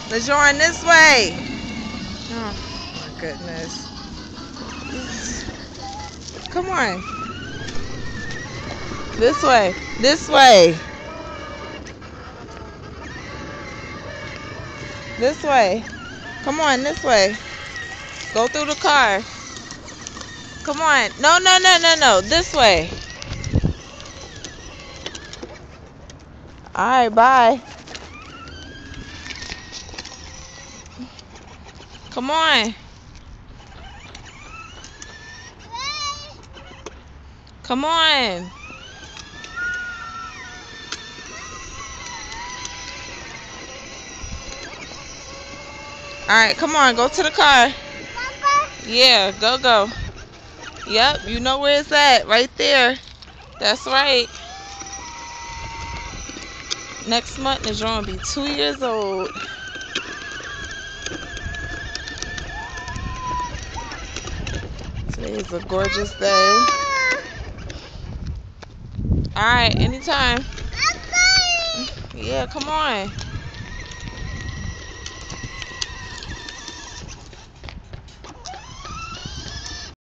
LeJourn, this way. Oh my goodness. Come on. This way. This way. This way. Come on, this way. Go through the car. Come on. No, no, no, no, no. This way. Alright, bye. Come on. Come on. Alright, come on. Go to the car. Yeah, go, go. Yep, you know where it's at. Right there. That's right. Next month, LeJourn will be 2 years old. Today is a gorgeous day. Alright, anytime. Yeah, come on.